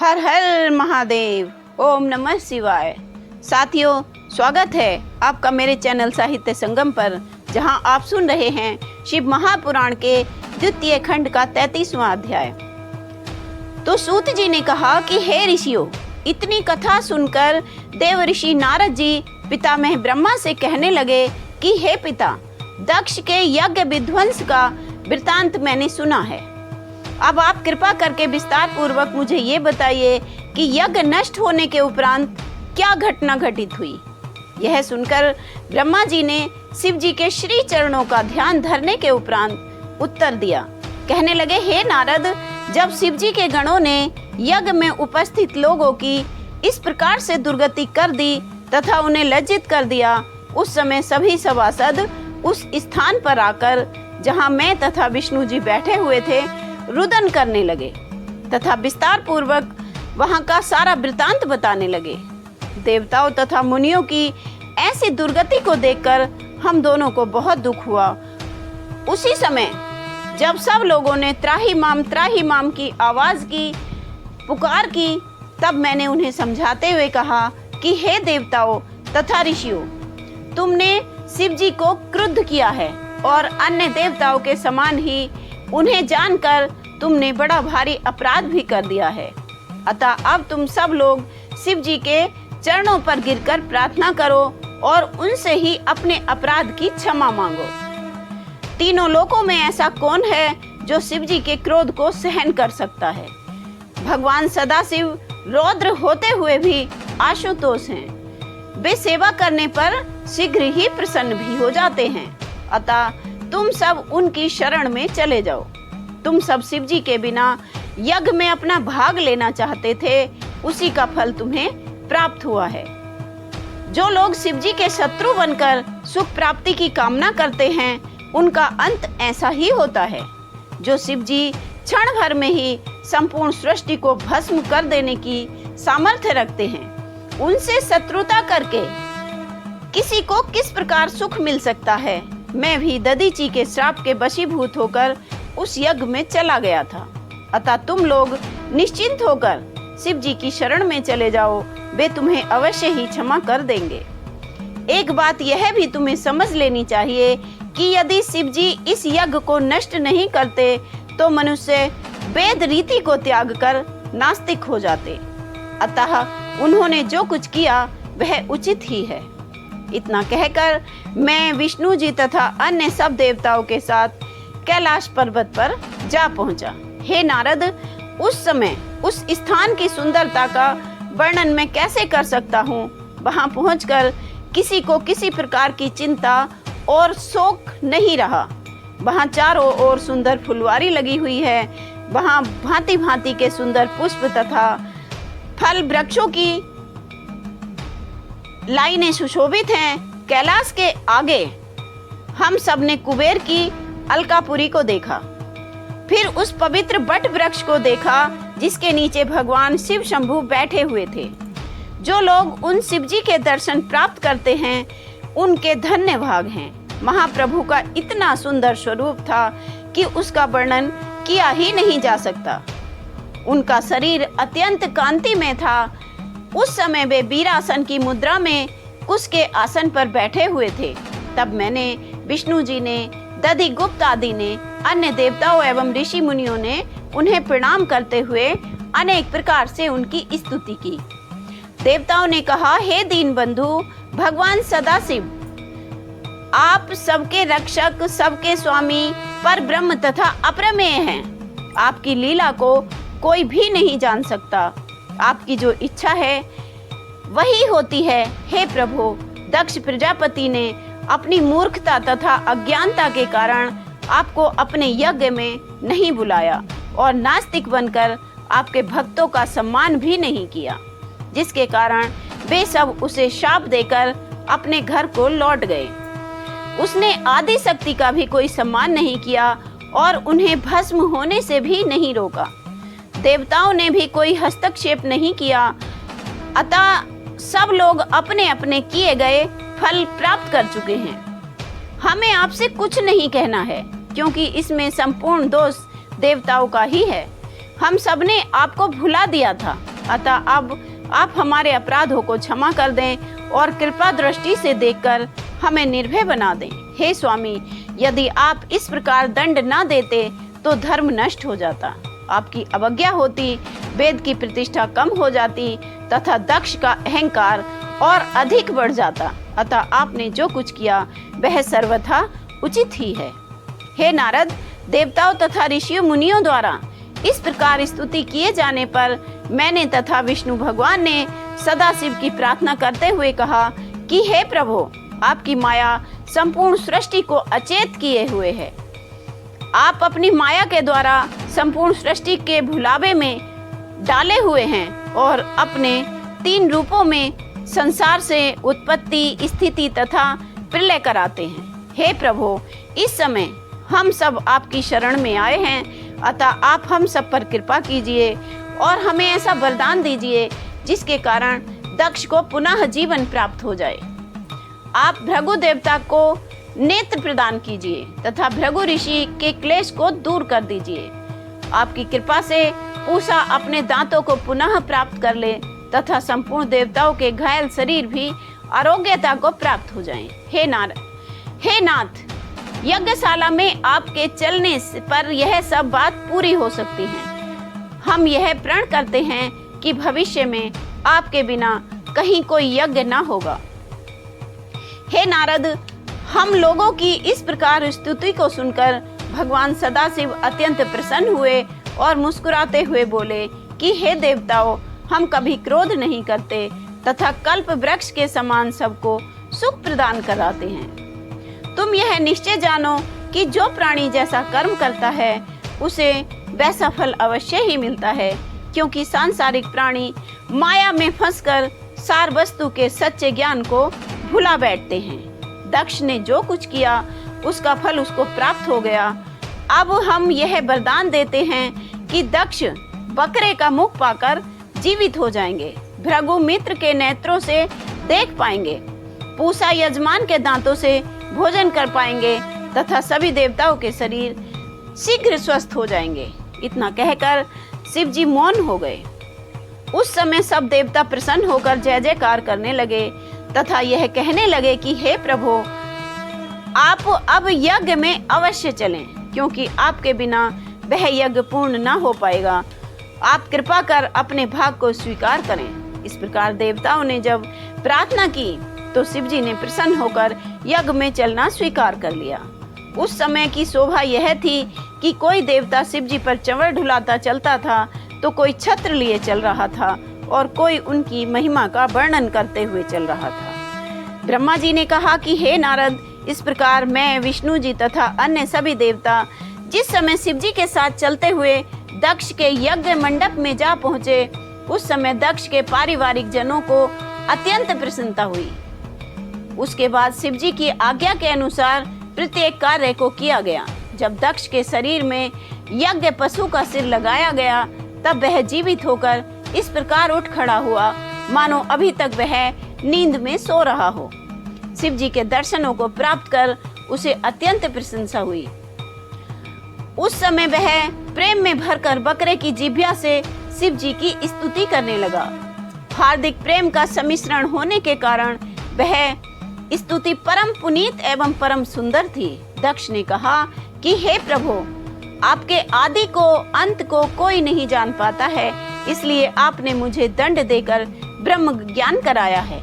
हर हर महादेव। ओम नमः शिवाय। साथियों, स्वागत है आपका मेरे चैनल साहित्य संगम पर, जहां आप सुन रहे हैं शिव महापुराण के द्वितीय खंड का 33वां अध्याय। तो सूत जी ने कहा कि हे ऋषियों, इतनी कथा सुनकर देव ऋषि नारद जी पितामह ब्रह्मा से कहने लगे कि हे पिता, दक्ष के यज्ञ विध्वंस का वृतांत मैंने सुना है। अब आप कृपा करके विस्तार पूर्वक मुझे ये बताइए कि यज्ञ नष्ट होने के उपरांत क्या घटना घटित हुई। यह सुनकर ब्रह्मा जी ने शिव जी के श्री चरणों का ध्यान धरने के उपरांत उत्तर दिया। कहने लगे, हे नारद, जब शिव जी के गणों ने यज्ञ में उपस्थित लोगों की इस प्रकार से दुर्गति कर दी तथा उन्हें लज्जित कर दिया, उस समय सभी सभासद उस स्थान पर आकर जहां मैं तथा विष्णु जी बैठे हुए थे रुदन करने लगे तथा विस्तार पूर्वक वहां का सारा वृतांत बताने लगे। देवताओं तथा मुनियों की ऐसी दुर्गति को देखकर हम दोनों को बहुत दुख हुआ। उसी समय जब सब लोगों ने त्राही माम की आवाज की, पुकार की, तब मैंने उन्हें समझाते हुए कहा कि हे देवताओं तथा ऋषियों, तुमने शिव जी को क्रुद्ध किया है और अन्य देवताओं के समान ही उन्हें जानकर तुमने बड़ा भारी अपराध भी कर दिया है। अतः अब तुम सब लोग शिव जी के चरणों पर गिरकर प्रार्थना करो और उनसे ही अपने अपराध की क्षमा मांगो। तीनों लोकों में ऐसा कौन है जो शिव जी के क्रोध को सहन कर सकता है। भगवान सदाशिव रौद्र होते हुए भी आशुतोष हैं। वे सेवा करने पर शीघ्र ही प्रसन्न भी हो जाते हैं। अतः तुम सब उनकी शरण में चले जाओ। तुम सब शिव जी के बिना यज्ञ में अपना भाग लेना चाहते थे, उसी का फल तुम्हें प्राप्त हुआ है। जो लोग शिव जी के शत्रु बनकर सुख प्राप्ति की कामना करते हैं, उनका अंत ऐसा ही होता है। जो शिव जी क्षण भर में ही संपूर्ण सृष्टि को भस्म कर देने की सामर्थ्य रखते हैं, उनसे शत्रुता करके किसी को किस प्रकार सुख मिल सकता है। मैं भी दधीची के श्राप के वशीभूत होकर उस यज्ञ में चला गया था। अतः तुम लोग निश्चिंत होकर शिव जी की शरण में चले जाओ, वे तुम्हें अवश्य ही क्षमा कर देंगे। एक बात यह भी तुम्हें समझ लेनी चाहिए कि यदि शिव जी इस यज्ञ को नष्ट नहीं करते तो मनुष्य वेद रीति को त्याग कर नास्तिक हो जाते। अतः उन्होंने जो कुछ किया वह उचित ही है। इतना कहकर मैं विष्णु जी तथा अन्य सब देवताओं के साथ कैलाश पर्वत पर जा पहुंचा। हे नारद, उस समय उस स्थान की सुंदरता का वर्णन मैं कैसे कर सकता हूँ। वहां पहुंचकर किसी को किसी प्रकार की चिंता और शोक नहीं रहा। वहां चारों ओर सुंदर फुलवारी लगी हुई है। वहां भांति भांति के सुंदर पुष्प तथा फल वृक्षों की लाइनें सुशोभित हैं। कैलाश के आगे हम सब ने कुबेर की अलकापुरी को देखा। फिर उस पवित्र बट वृक्ष को देखा जिसके नीचे भगवान शिव शंभु बैठे हुए थे। जो लोग उन शिव जी के दर्शन प्राप्त करते हैं, उनके धन्य भाग हैं। महाप्रभु का इतना सुंदर स्वरूप था कि उसका वर्णन किया ही नहीं जा सकता। उनका शरीर अत्यंत कांति में था। उस समय वे वीरासन की मुद्रा में कुश के आसन पर बैठे हुए थे। तब मैंने, विष्णु जी ने, दधि गुप्त आदि ने, अन्य देवताओं एवं ऋषि मुनियों ने उन्हें प्रणाम करते हुए अनेक प्रकार से उनकी स्तुति की। देवताओं ने कहा, हे दीन बंधु भगवान सदाशिव, आप सबके रक्षक, सबके स्वामी, पर ब्रह्म तथा अप्रमेय हैं। आपकी लीला को कोई भी नहीं जान सकता। आपकी जो इच्छा है वही होती है। हे प्रभु, दक्ष प्रजापति ने अपनी मूर्खता तथा अज्ञानता के कारण आपको अपने यज्ञ में नहीं बुलाया और नास्तिक बनकर आपके भक्तों का सम्मान भी नहीं किया, जिसके कारण वे सब उसे शाप देकर अपने घर को लौट गए। उसने आदि शक्ति का भी कोई सम्मान नहीं किया और उन्हें भस्म होने से भी नहीं रोका। देवताओं ने भी कोई हस्तक्षेप नहीं किया। अतः सब लोग अपने अपने किए गए फल प्राप्त कर चुके हैं। हमें आपसे कुछ नहीं कहना है, क्योंकि इसमें संपूर्ण दोष देवताओं का ही है। हम सबने आपको भुला दिया था। अतः अब आप हमारे अपराधों को क्षमा कर दें और कृपा दृष्टि से देखकर हमें निर्भय बना दें। हे स्वामी, यदि आप इस प्रकार दंड न देते तो धर्म नष्ट हो जाता, आपकी अवज्ञा होती, वेद की प्रतिष्ठा कम हो जाती तथा दक्ष का अहंकार और अधिक बढ़ जाता। अतः आपने जो कुछ किया वह सर्वथा उचित ही है। हे नारद, देवताओं तथा ऋषियों मुनियों द्वारा इस प्रकार स्तुति किए जाने पर मैंने तथा विष्णु भगवान ने सदाशिव की प्रार्थना करते हुए कहा कि हे प्रभु, आपकी माया संपूर्ण सृष्टि को अचेत किए हुए है। आप अपनी माया के द्वारा संपूर्ण सृष्टि के भुलावे में डाले हुए हैं और अपने 3 रूपों में संसार से उत्पत्ति, स्थिति तथा प्रलय कराते हैं। हे प्रभु, इस समय हम सब आपकी शरण में आए हैं, अतः आप हम सब पर कृपा कीजिए और हमें ऐसा वरदान दीजिए जिसके कारण दक्ष को पुनः जीवन प्राप्त हो जाए। आप भृगु देवता को नेत्र प्रदान कीजिए तथा भृगु ऋषि के क्लेश को दूर कर दीजिए। आपकी कृपा से पूषा अपने दांतों को पुनः प्राप्त कर ले तथा संपूर्ण देवताओं के घायल शरीर भी आरोग्यता को प्राप्त हो जाएं। हे नाथ, यज्ञशाला में आपके चलने पर यह सब बात पूरी हो सकती है। हम यह प्रण करते हैं कि भविष्य में आपके बिना कहीं कोई यज्ञ न होगा। हे नारद, हम लोगों की इस प्रकार स्तुति को सुनकर भगवान सदाशिव अत्यंत प्रसन्न हुए और मुस्कुराते हुए बोले कि हे देवताओं, हम कभी क्रोध नहीं करते तथा कल्प वृक्ष के समान सबको सुख प्रदान कराते हैं। तुम यह निश्चय जानो कि जो प्राणी जैसा कर्म करता है उसे वैसा फल अवश्य ही मिलता है, क्योंकि सांसारिक प्राणी माया में फंसकर सार वस्तु के सच्चे ज्ञान को भुला बैठते हैं। दक्ष ने जो कुछ किया उसका फल उसको प्राप्त हो गया। अब हम यह वरदान देते हैं कि दक्ष बकरे का मुख पाकर जीवित हो जाएंगे, भृगु मित्र के नेत्रों से देख पाएंगे, पूषा यजमान के दांतों से भोजन कर पाएंगे तथा सभी देवताओं के शरीर शीघ्र स्वस्थ हो जाएंगे। इतना कहकर शिव जी मौन हो गए। उस समय सब देवता प्रसन्न होकर जय जयकार करने लगे तथा यह कहने लगे कि हे प्रभु, आप अब यज्ञ में अवश्य चलें, क्योंकि आपके बिना वह यज्ञ पूर्ण न हो पाएगा। आप कृपा कर अपने भाग को स्वीकार करें। इस प्रकार देवताओं ने जब प्रार्थना की तो शिव जी ने प्रसन्न होकर यज्ञ में चलना स्वीकार कर लिया। उस समय की शोभा यह थी कि कोई देवता शिव जी पर चंवर ढुलाता चलता था तो कोई छत्र लिए चल रहा था और कोई उनकी महिमा का वर्णन करते हुए चल रहा था। ब्रह्मा जी ने कहा कि हे नारद, इस प्रकार मैं, विष्णु जी तथा अन्य सभी देवता जिस समय शिव जी के साथ चलते हुए दक्ष के यज्ञ मंडप में जा पहुँचे, उस समय दक्ष के पारिवारिक जनों को अत्यंत प्रसन्नता हुई। उसके बाद शिव जी की आज्ञा के अनुसार प्रत्येक कार्य को किया गया। जब दक्ष के शरीर में यज्ञ पशु का सिर लगाया गया तब वह जीवित होकर इस प्रकार उठ खड़ा हुआ मानो अभी तक वह नींद में सो रहा हो। शिव जी के दर्शनों को प्राप्त कर उसे अत्यंत प्रशंसा हुई। उस समय वह प्रेम में भरकर बकरे की जिह्वा से शिव जी की स्तुति करने लगा। हार्दिक प्रेम का सम्मिश्रण होने के कारण वह स्तुति परम पुनीत एवं परम सुंदर थी। दक्ष ने कहा कि हे प्रभु, आपके आदि को अंत को कोई नहीं जान पाता है, इसलिए आपने मुझे दंड देकर ब्रह्म ज्ञान कराया है।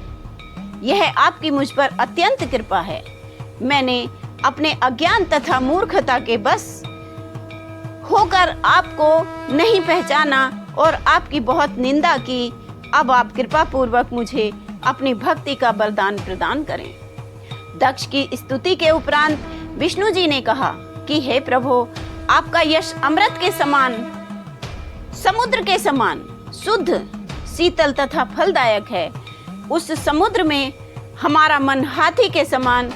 यह आपकी मुझ पर अत्यंत कृपा है। मैंने अपने अज्ञान तथा मूर्खता के बस होकर आपको नहीं पहचाना और आपकी बहुत निंदा की। अब आप कृपा पूर्वक मुझे अपनी भक्ति का वरदान प्रदान करें। दक्ष की स्तुति के उपरांत विष्णु जी ने कहा कि हे प्रभु, आपका यश अमृत के समान, समुद्र के समान शुद्ध, शीतल तथा फलदायक है। उस समुद्र में हमारा मन हाथी के समान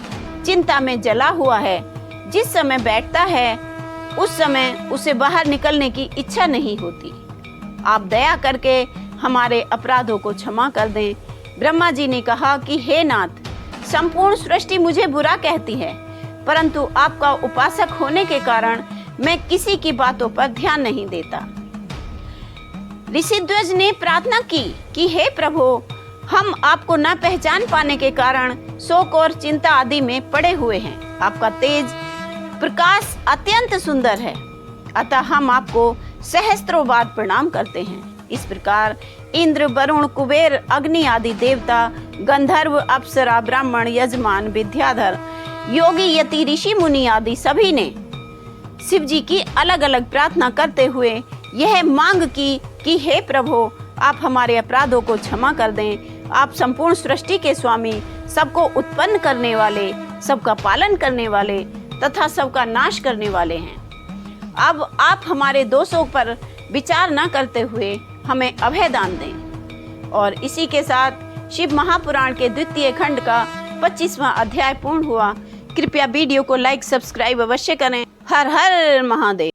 चिंता में जला हुआ है। जिस समय बैठता है उस समय उसे बाहर निकलने की इच्छा नहीं होती। आप दया करके हमारे अपराधों को क्षमा कर दें। ब्रह्मा जी ने कहा कि हे नाथ, संपूर्ण सृष्टि मुझे बुरा कहती है, परंतु आपका उपासक होने के कारण मैं किसी की बातों पर ध्यान नहीं देता। ऋषिध्वज ने प्रार्थना की कि हे प्रभु, हम आपको न पहचान पाने के कारण शोक और चिंता आदि में पड़े हुए हैं। आपका तेज प्रकाश अत्यंत सुंदर है, अतः हम आपको सहस्त्रों बार प्रणाम करते हैं। इस प्रकार इंद्र, वरुण, कुबेर, अग्नि आदि देवता, गंधर्व, अप्सरा, ब्राह्मण, यजमान, विद्याधर, योगी, यति, ऋषि, मुनि आदि सभी ने शिव जी की अलग अलग प्रार्थना करते हुए यह मांग की कि हे प्रभु, आप हमारे अपराधों को क्षमा कर दें। आप संपूर्ण सृष्टि के स्वामी, सबको उत्पन्न करने वाले, सबका पालन करने वाले तथा सबका नाश करने वाले हैं। अब आप हमारे दोषों पर विचार न करते हुए हमें अभय दान दें। और इसी के साथ शिव महापुराण के द्वितीय खंड का 25वां अध्याय पूर्ण हुआ। कृपया वीडियो को लाइक, सब्सक्राइब अवश्य करें। हर हर महादेव।